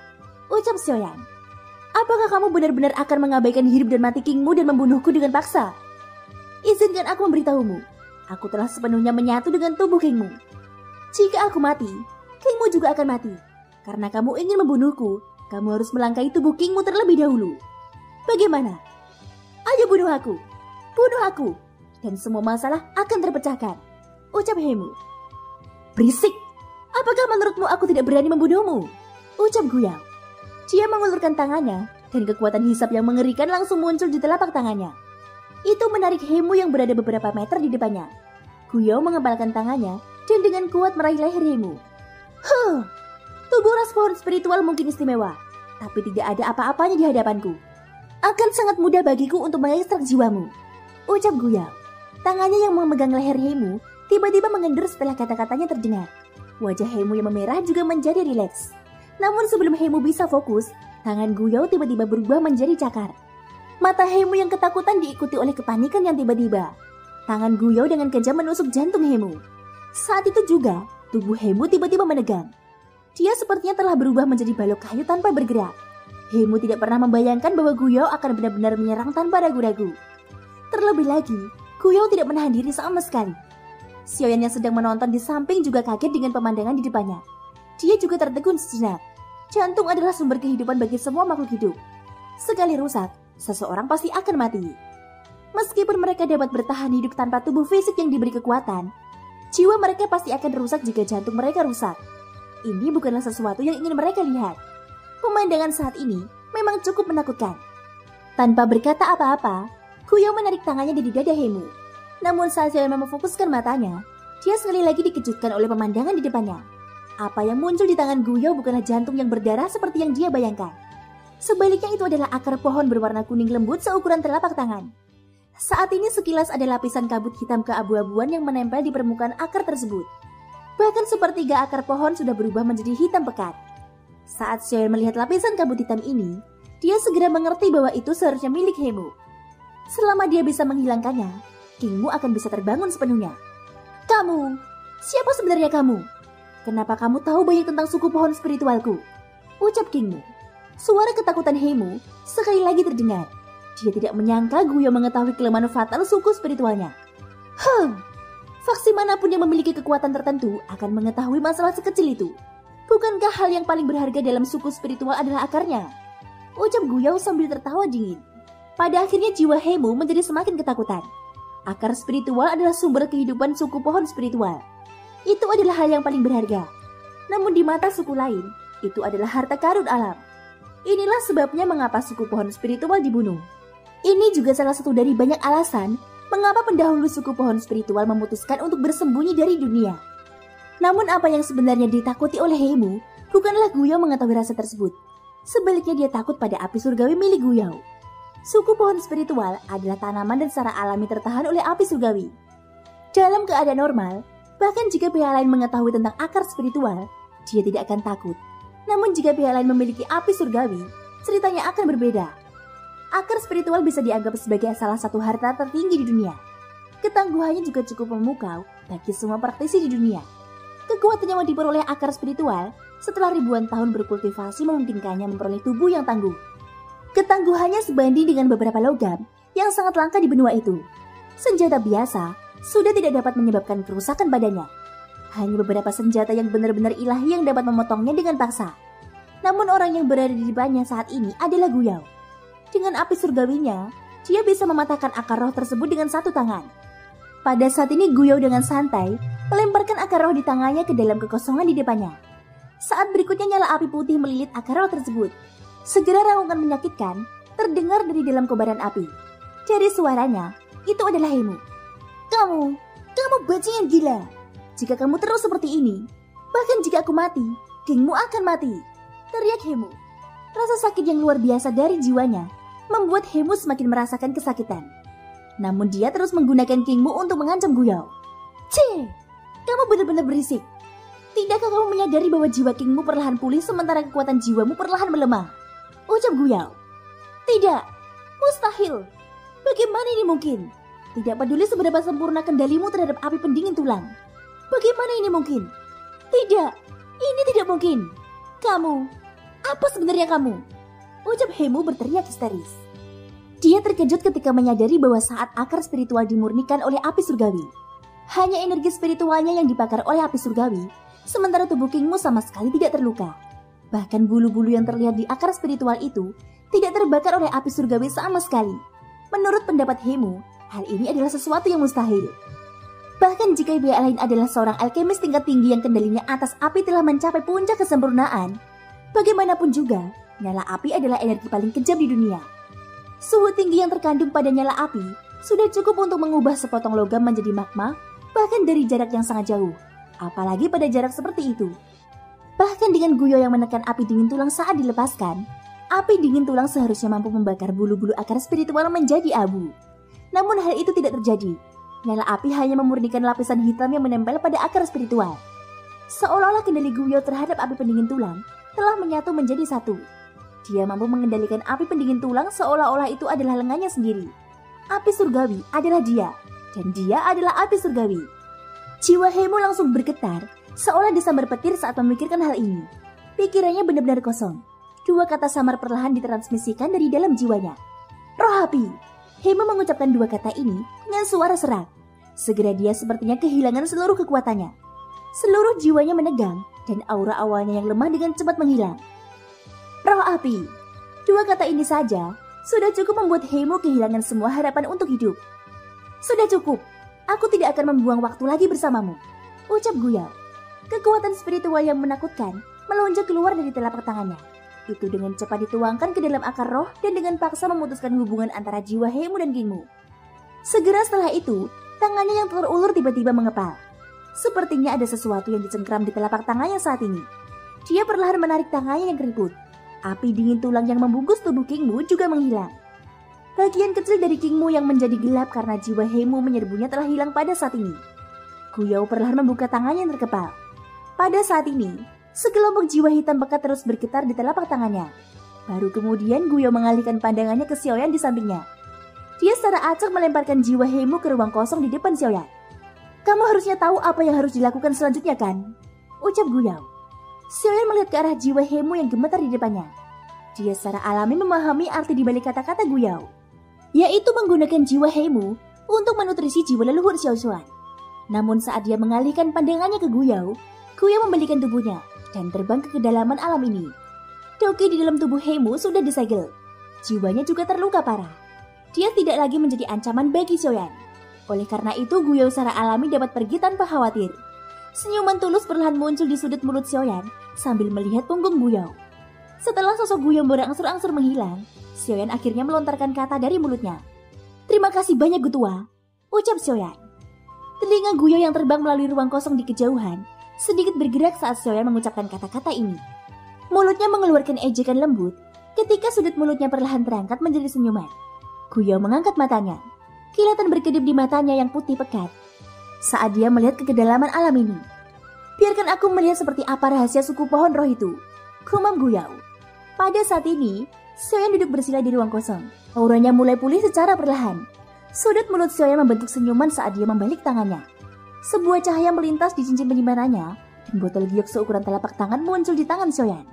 Speaker 1: Ucap Xiaoyan. Apakah kamu benar-benar akan mengabaikan hidup dan mati Kingmu dan membunuhku dengan paksa? Izinkan aku memberitahumu. Aku telah sepenuhnya menyatu dengan tubuh Kingmu. Jika aku mati, Kingmu juga akan mati. Karena kamu ingin membunuhku, kamu harus melangkahi tubuh Kingmu terlebih dahulu. Bagaimana? Ayo bunuh aku. Bunuh aku. Dan semua masalah akan terpecahkan. Ucap Hemu. Berisik. Apakah menurutmu aku tidak berani membunuhmu? Ucap Guyao. Dia mengulurkan tangannya dan kekuatan hisap yang mengerikan langsung muncul di telapak tangannya. Itu menarik Hemu yang berada beberapa meter di depannya. Guyao mengepalkan tangannya dan dengan kuat meraih leher Hemu. Tubuh ras pohon spiritual mungkin istimewa, tapi tidak ada apa-apanya di hadapanku. Akan sangat mudah bagiku untuk mengekstrak jiwamu. Ucap Guyao. Tangannya yang memegang leher Hemu tiba-tiba mengendur setelah kata-katanya terdengar. Wajah Hemu yang memerah juga menjadi rileks. Namun sebelum Hemu bisa fokus, tangan Guyao tiba-tiba berubah menjadi cakar. Mata Hemu yang ketakutan diikuti oleh kepanikan yang tiba-tiba. Tangan Guyao dengan kejam menusuk jantung Hemu. Saat itu juga, tubuh Hemu tiba-tiba menegang. Dia sepertinya telah berubah menjadi balok kayu tanpa bergerak. Hemu tidak pernah membayangkan bahwa Guyao akan benar-benar menyerang tanpa ragu-ragu. Terlebih lagi, Guyao tidak menahan diri sama sekali. Xiaoyan yang sedang menonton di samping juga kaget dengan pemandangan di depannya. Dia juga tertegun sejenak. Jantung adalah sumber kehidupan bagi semua makhluk hidup. Sekali rusak, seseorang pasti akan mati. Meskipun mereka dapat bertahan hidup tanpa tubuh fisik yang diberi kekuatan, jiwa mereka pasti akan rusak jika jantung mereka rusak. Ini bukanlah sesuatu yang ingin mereka lihat. Pemandangan saat ini memang cukup menakutkan. Tanpa berkata apa-apa, Guyao menarik tangannya dari dada Hemu. Namun saat Xiaoyan memfokuskan matanya, dia sekali lagi dikejutkan oleh pemandangan di depannya. Apa yang muncul di tangan Guyao bukanlah jantung yang berdarah seperti yang dia bayangkan. Sebaliknya itu adalah akar pohon berwarna kuning lembut seukuran telapak tangan. Saat ini sekilas ada lapisan kabut hitam keabu-abuan yang menempel di permukaan akar tersebut. Bahkan sepertiga akar pohon sudah berubah menjadi hitam pekat. Saat Xiaoyan melihat lapisan kabut hitam ini, dia segera mengerti bahwa itu seharusnya milik Hemu. Selama dia bisa menghilangkannya, Kingmu akan bisa terbangun sepenuhnya. Kamu, siapa sebenarnya kamu? Kenapa kamu tahu banyak tentang suku pohon spiritualku? Ucap Kingmu. Suara ketakutan Hemu sekali lagi terdengar. Dia tidak menyangka Guyo mengetahui kelemahan fatal suku spiritualnya. Faksi manapun yang memiliki kekuatan tertentu akan mengetahui masalah sekecil itu. Bukankah hal yang paling berharga dalam suku spiritual adalah akarnya? Ucap Guyo sambil tertawa dingin. Pada akhirnya jiwa Hemu menjadi semakin ketakutan. Akar spiritual adalah sumber kehidupan suku pohon spiritual. Itu adalah hal yang paling berharga. Namun di mata suku lain, itu adalah harta karun alam. Inilah sebabnya mengapa suku pohon spiritual dibunuh. Ini juga salah satu dari banyak alasan mengapa pendahulu suku pohon spiritual memutuskan untuk bersembunyi dari dunia. Namun apa yang sebenarnya ditakuti oleh Hemu bukanlah Guyo mengetahui rasa tersebut. Sebaliknya dia takut pada api surgawi milik Guyo. Suku pohon spiritual adalah tanaman dan secara alami tertahan oleh api surgawi. Dalam keadaan normal, bahkan jika pihak lain mengetahui tentang akar spiritual, dia tidak akan takut. Namun jika pihak lain memiliki api surgawi, ceritanya akan berbeda. Akar spiritual bisa dianggap sebagai salah satu harta tertinggi di dunia. Ketangguhannya juga cukup memukau bagi semua praktisi di dunia. Kekuatan yang diperoleh akar spiritual setelah ribuan tahun berkultivasi memungkinkannya memperoleh tubuh yang tangguh. Ketangguhannya sebanding dengan beberapa logam yang sangat langka di benua itu. Senjata biasa sudah tidak dapat menyebabkan kerusakan badannya. Hanya beberapa senjata yang benar-benar ilahi yang dapat memotongnya dengan paksa. Namun orang yang berada di depannya saat ini adalah Guyo. Dengan api surgawinya, dia bisa mematahkan akar roh tersebut dengan satu tangan. Pada saat ini Guyo dengan santai melemparkan akar roh di tangannya ke dalam kekosongan di depannya. Saat berikutnya nyala api putih melilit akar roh tersebut. Segera raungan menyakitkan terdengar dari dalam kobaran api. Dari suaranya, itu adalah Hemu. Kamu bajingan gila. Jika kamu terus seperti ini, bahkan jika aku mati, Kingmu akan mati, teriak Hemu. Rasa sakit yang luar biasa dari jiwanya membuat Hemu semakin merasakan kesakitan. Namun dia terus menggunakan Kingmu untuk mengancam Guyo. Kamu benar-benar berisik. Tidakkah kamu menyadari bahwa jiwa Kingmu perlahan pulih sementara kekuatan jiwamu perlahan melemah? Ucap Guyo. Tidak, mustahil. Bagaimana ini mungkin? Tidak peduli seberapa sempurna kendalimu terhadap api pendingin tulang. Bagaimana ini mungkin? Tidak, ini tidak mungkin. Kamu, apa sebenarnya kamu? Ucap Hemu berteriak histeris. Dia terkejut ketika menyadari bahwa saat akar spiritual dimurnikan oleh api surgawi, hanya energi spiritualnya yang dibakar oleh api surgawi, sementara tubuh Kingmu sama sekali tidak terluka. Bahkan bulu-bulu yang terlihat di akar spiritual itu tidak terbakar oleh api surgawi sama sekali. Menurut pendapat Hemu, hal ini adalah sesuatu yang mustahil. Bahkan jika pihak lain adalah seorang alkemis tingkat tinggi yang kendalinya atas api telah mencapai puncak kesempurnaan, bagaimanapun juga, nyala api adalah energi paling kejam di dunia. Suhu tinggi yang terkandung pada nyala api sudah cukup untuk mengubah sepotong logam menjadi magma, bahkan dari jarak yang sangat jauh, apalagi pada jarak seperti itu. Bahkan dengan Guyo yang menekan api dingin tulang saat dilepaskan, api dingin tulang seharusnya mampu membakar bulu-bulu akar spiritual menjadi abu. Namun hal itu tidak terjadi. Nyala api hanya memurnikan lapisan hitam yang menempel pada akar spiritual. Seolah-olah kendali Guyo terhadap api pendingin tulang telah menyatu menjadi satu. Dia mampu mengendalikan api pendingin tulang seolah-olah itu adalah lengannya sendiri. Api surgawi adalah dia, dan dia adalah api surgawi. Jiwa Hemu langsung bergetar, seolah disambar petir saat memikirkan hal ini. Pikirannya benar-benar kosong. Dua kata samar perlahan ditransmisikan dari dalam jiwanya. Roh api. Hemu mengucapkan dua kata ini dengan suara serak. Segera dia sepertinya kehilangan seluruh kekuatannya. Seluruh jiwanya menegang dan aura awalnya yang lemah dengan cepat menghilang. Roh api. Dua kata ini saja sudah cukup membuat Hemu kehilangan semua harapan untuk hidup. Sudah cukup. Aku tidak akan membuang waktu lagi bersamamu, ucap Guyo. Kekuatan spiritual yang menakutkan melonjak keluar dari telapak tangannya. Itu dengan cepat dituangkan ke dalam akar roh dan dengan paksa memutuskan hubungan antara jiwa Hemu dan Kingmu. Segera setelah itu, tangannya yang terulur tiba-tiba mengepal. Sepertinya ada sesuatu yang dicengkram di telapak tangannya saat ini. Dia perlahan menarik tangannya yang keriput. Api dingin tulang yang membungkus tubuh King Mu juga menghilang. Bagian kecil dari King Mu yang menjadi gelap karena jiwa Hemu menyerbunya telah hilang pada saat ini. Guyao perlahan membuka tangannya yang terkepal. Pada saat ini, sekelompok jiwa hitam pekat terus bergetar di telapak tangannya. Baru kemudian Guyao mengalihkan pandangannya ke Xiaoyan di sampingnya. Dia secara acak melemparkan jiwa Hemu ke ruang kosong di depan Xiaoyan. "Kamu harusnya tahu apa yang harus dilakukan selanjutnya kan?" ucap Guyao. Xiaoyan melihat ke arah jiwa Hemu yang gemetar di depannya. Dia secara alami memahami arti di balik kata-kata Guyao, yaitu menggunakan jiwa Hemu untuk menutrisi jiwa leluhur Xiaoshuan. Namun saat dia mengalihkan pandangannya ke Guyao, Guyao membalikan tubuhnya dan terbang ke kedalaman alam ini. Doki di dalam tubuh Hemu sudah disegel. Jiwanya juga terluka parah. Dia tidak lagi menjadi ancaman bagi Xiaoyan. Oleh karena itu, Guyao secara alami dapat pergi tanpa khawatir. Senyuman tulus perlahan muncul di sudut mulut Xiaoyan sambil melihat punggung Guyao. Setelah sosok Guyao berangsur-angsur menghilang, Xiaoyan akhirnya melontarkan kata dari mulutnya. "Terima kasih banyak Gutua," ucap Xiaoyan. Telinga Guyao yang terbang melalui ruang kosong di kejauhan sedikit bergerak saat Xiaoyan mengucapkan kata-kata ini. Mulutnya mengeluarkan ejekan lembut ketika sudut mulutnya perlahan terangkat menjadi senyuman. Guyao mengangkat matanya. Kilatan berkedip di matanya yang putih pekat saat dia melihat ke kedalaman alam ini. "Biarkan aku melihat seperti apa rahasia suku pohon roh itu," gumam Guyao. Pada saat ini, Xiaoyan duduk bersila di ruang kosong. Auranya mulai pulih secara perlahan. Sudut mulut Xiaoyan membentuk senyuman saat dia membalik tangannya. Sebuah cahaya melintas di cincin penyimpanannya dan botol giok seukuran telapak tangan muncul di tangan Xiaoyan.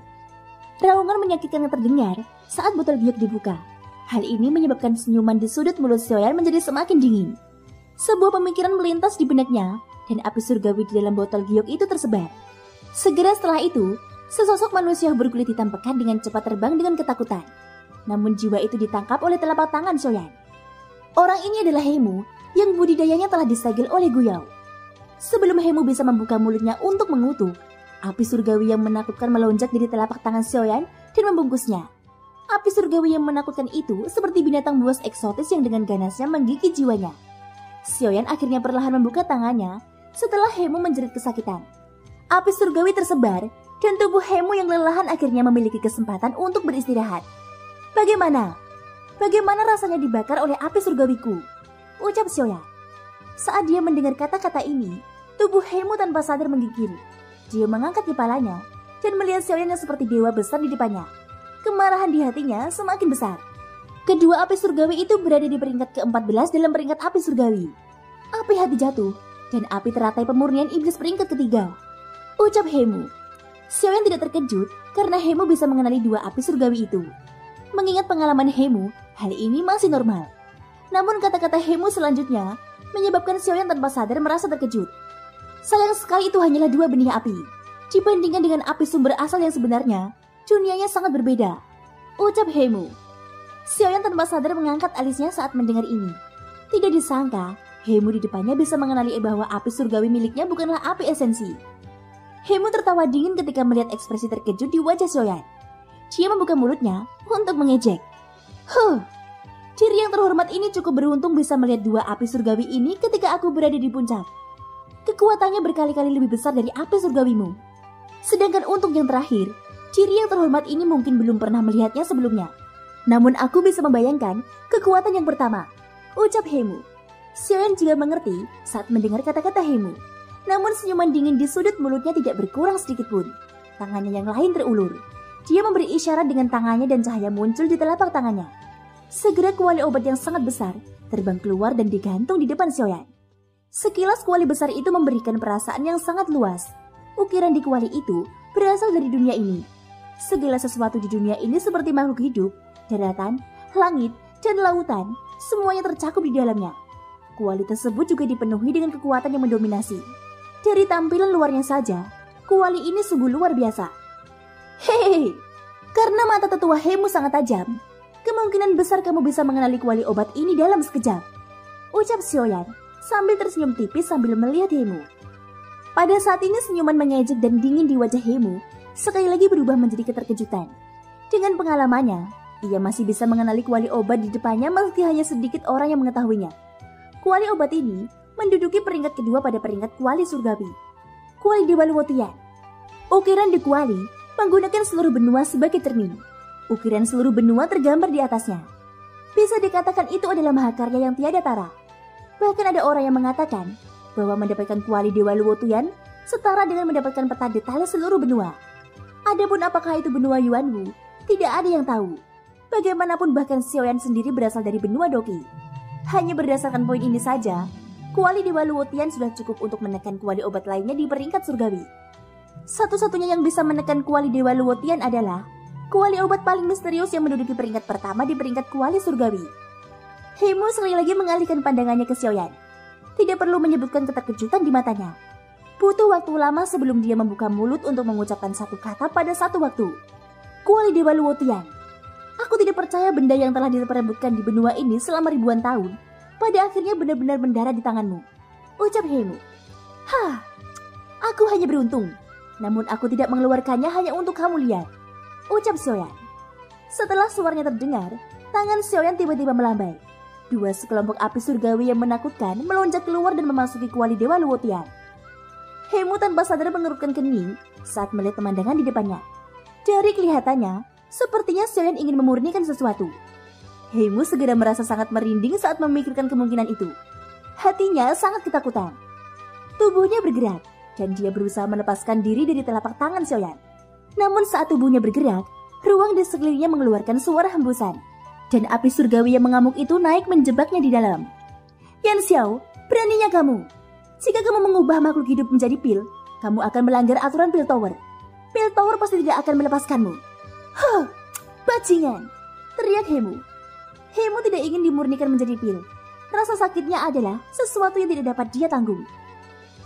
Speaker 1: Raungan menyakitkan yang terdengar saat botol giok dibuka. Hal ini menyebabkan senyuman di sudut mulut Xiaoyan menjadi semakin dingin. Sebuah pemikiran melintas di benaknya dan api surgawi di dalam botol giok itu tersebar. Segera setelah itu, sesosok manusia berkulit hitam pekat dengan cepat terbang dengan ketakutan. Namun jiwa itu ditangkap oleh telapak tangan Xiaoyan. Orang ini adalah Hemu yang budidayanya telah disegel oleh Guyao. Sebelum Hemu bisa membuka mulutnya untuk mengutuk, api surgawi yang menakutkan melonjak dari telapak tangan Xiaoyan dan membungkusnya. Api surgawi yang menakutkan itu seperti binatang buas eksotis yang dengan ganasnya menggigit jiwanya. Xiaoyan akhirnya perlahan membuka tangannya setelah Hemu menjerit kesakitan. Api surgawi tersebar dan tubuh Hemu yang lelahan akhirnya memiliki kesempatan untuk beristirahat. "Bagaimana? Bagaimana rasanya dibakar oleh api surgawiku?" ucap Xiaoyan. Saat dia mendengar kata-kata ini, tubuh Hemu tanpa sadar menggigil. Dia mengangkat kepalanya dan melihat Xiaoyan yang seperti dewa besar di depannya. Kemarahan di hatinya semakin besar. Kedua api surgawi itu berada di peringkat ke-14 dalam peringkat api surgawi. Api hati jatuh dan api teratai pemurnian iblis peringkat ketiga, ucap Hemu. Xiaoyan tidak terkejut karena Hemu bisa mengenali dua api surgawi itu. Mengingat pengalaman Hemu, hal ini masih normal. Namun kata-kata Hemu selanjutnya menyebabkan Xiaoyan tanpa sadar merasa terkejut. Sayang sekali itu hanyalah dua benih api. Dibandingkan dengan api sumber asal yang sebenarnya, dunianya sangat berbeda, ucap Hemu. Xiaoyan tanpa sadar mengangkat alisnya saat mendengar ini. Tidak disangka, Hemu di depannya bisa mengenali bahwa api surgawi miliknya bukanlah api esensi. Hemu tertawa dingin ketika melihat ekspresi terkejut di wajah Xiaoyan. Dia membuka mulutnya untuk mengejek. Diri yang terhormat ini cukup beruntung bisa melihat dua api surgawi ini ketika aku berada di puncak. Kekuatannya berkali-kali lebih besar dari api surgawimu. Sedangkan untuk yang terakhir, diri yang terhormat ini mungkin belum pernah melihatnya sebelumnya. Namun aku bisa membayangkan kekuatan yang pertama, ucap Hemu. Xiaoyan juga mengerti saat mendengar kata-kata Hemu. Namun senyuman dingin di sudut mulutnya tidak berkurang sedikit pun. Tangannya yang lain terulur. Dia memberi isyarat dengan tangannya dan cahaya muncul di telapak tangannya. Segera kuali obat yang sangat besar terbang keluar dan digantung di depan Xiaoyan. Sekilas kuali besar itu memberikan perasaan yang sangat luas. Ukiran di kuali itu berasal dari dunia ini. Segala sesuatu di dunia ini seperti makhluk hidup, daratan, langit, dan lautan, semuanya tercakup di dalamnya. Kuali tersebut juga dipenuhi dengan kekuatan yang mendominasi. Dari tampilan luarnya saja, kuali ini sungguh luar biasa. Hehehe, karena mata tetua Hemu sangat tajam, kemungkinan besar kamu bisa mengenali kuali obat ini dalam sekejap, ucap Xiaoyan sambil tersenyum tipis sambil melihat Hemu. Pada saat ini senyuman mengejek dan dingin di wajah Hemu sekali lagi berubah menjadi keterkejutan. Dengan pengalamannya, ia masih bisa mengenali kuali obat di depannya meski hanya sedikit orang yang mengetahuinya. Kuali obat ini menduduki peringkat kedua pada peringkat kuali surgawi. Kuali Dewa Luotian. Ukiran di kuali menggunakan seluruh benua sebagai cermin. Ukiran seluruh benua tergambar di atasnya. Bisa dikatakan itu adalah mahakarya yang tiada tara. Bahkan ada orang yang mengatakan bahwa mendapatkan kuali Dewa Luotian setara dengan mendapatkan peta detail seluruh benua. Adapun apakah itu benua Yuanwu, tidak ada yang tahu. Bagaimanapun bahkan Xiaoyan sendiri berasal dari benua Doqi. Hanya berdasarkan poin ini saja, kuali Dewa Luotian sudah cukup untuk menekan kuali obat lainnya di peringkat surgawi. Satu-satunya yang bisa menekan kuali Dewa Luotian adalah kuali obat paling misterius yang menduduki peringkat pertama di peringkat kuali surgawi. Heimu sekali lagi mengalihkan pandangannya ke Xiaoyan. Tidak perlu menyebutkan keterkejutan di matanya. Butuh waktu lama sebelum dia membuka mulut untuk mengucapkan satu kata pada satu waktu. Kuali Dewa Luotian. Aku tidak percaya benda yang telah diperebutkan di benua ini selama ribuan tahun pada akhirnya benar-benar mendarat di tanganmu. Ucap Heimu. Hah, aku hanya beruntung. Namun aku tidak mengeluarkannya hanya untuk kamu lihat. Ucap Xiaoyan. Setelah suaranya terdengar, tangan Xiaoyan tiba-tiba melambai. Dua sekelompok api surgawi yang menakutkan melonjak keluar dan memasuki kuali Dewa Luotian. Heimu tanpa sadar mengerutkan kening saat melihat pemandangan di depannya. Dari kelihatannya, sepertinya Xiaoyan ingin memurnikan sesuatu. Heimu segera merasa sangat merinding saat memikirkan kemungkinan itu. Hatinya sangat ketakutan. Tubuhnya bergerak dan dia berusaha melepaskan diri dari telapak tangan Xiaoyan. Namun saat tubuhnya bergerak, ruang di sekelilingnya mengeluarkan suara hembusan. Dan api surgawi yang mengamuk itu naik menjebaknya di dalam. Yan Xiao, beraninya kamu. Jika kamu mengubah makhluk hidup menjadi pil, kamu akan melanggar aturan Pil Tower. Pil Tower pasti tidak akan melepaskanmu. Huh, bajingan, teriak Heimu. Heimu tidak ingin dimurnikan menjadi pil. Rasa sakitnya adalah sesuatu yang tidak dapat dia tanggung.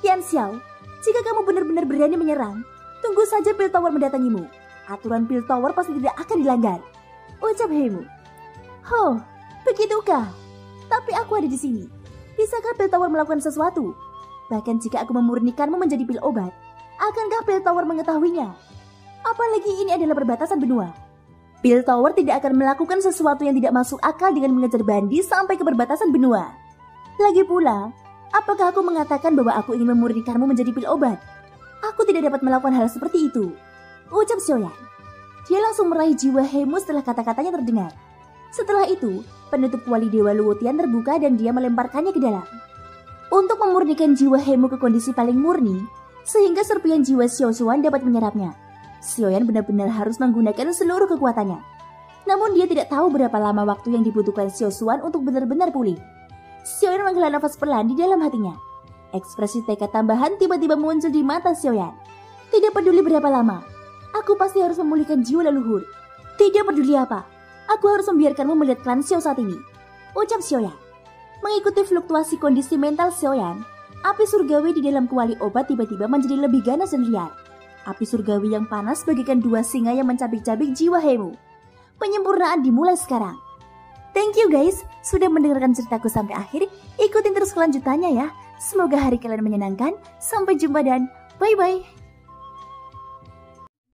Speaker 1: Yan Xiao, jika kamu benar-benar berani menyerang, tunggu saja Pil Tower mendatangimu. Aturan Pil Tower pasti tidak akan dilanggar. Ucap Heimu. Oh, begitukah? Tapi aku ada di sini. Bisakah Pil Tower melakukan sesuatu? Bahkan jika aku memurnikanmu menjadi pil obat, akankah Pil Tower mengetahuinya? Apalagi ini adalah perbatasan benua. Pil Tower tidak akan melakukan sesuatu yang tidak masuk akal dengan mengejar Bandi sampai ke perbatasan benua. Lagi pula, apakah aku mengatakan bahwa aku ingin memurnikanmu menjadi pil obat? Aku tidak dapat melakukan hal seperti itu. Ucap Xiaoyan. Dia langsung meraih jiwa Heimu setelah kata-katanya terdengar. Setelah itu, penutup kuali Dewa Luotian terbuka dan dia melemparkannya ke dalam. Untuk memurnikan jiwa Heimu ke kondisi paling murni, sehingga serpian jiwa Xiao Xuan dapat menyerapnya. Xiaoyan benar-benar harus menggunakan seluruh kekuatannya. Namun dia tidak tahu berapa lama waktu yang dibutuhkan Xiao Xuan untuk benar-benar pulih. Xiaoyan menghela nafas pelan di dalam hatinya. Ekspresi tekad tambahan tiba-tiba muncul di mata Xiaoyan. Tidak peduli berapa lama, aku pasti harus memulihkan jiwa leluhur. Tidak peduli apa, aku harus membiarkanmu melihat klan Xiao saat ini. Ucap Xiaoyan. Mengikuti fluktuasi kondisi mental Xiaoyan, api surgawi di dalam kuali obat tiba-tiba menjadi lebih ganas dan liar. Api surgawi yang panas bagaikan dua singa yang mencabik-cabik jiwa Heimu. Penyempurnaan dimulai sekarang. Thank you guys, sudah mendengarkan ceritaku sampai akhir. Ikutin terus kelanjutannya ya. Semoga hari kalian menyenangkan. Sampai jumpa dan bye-bye.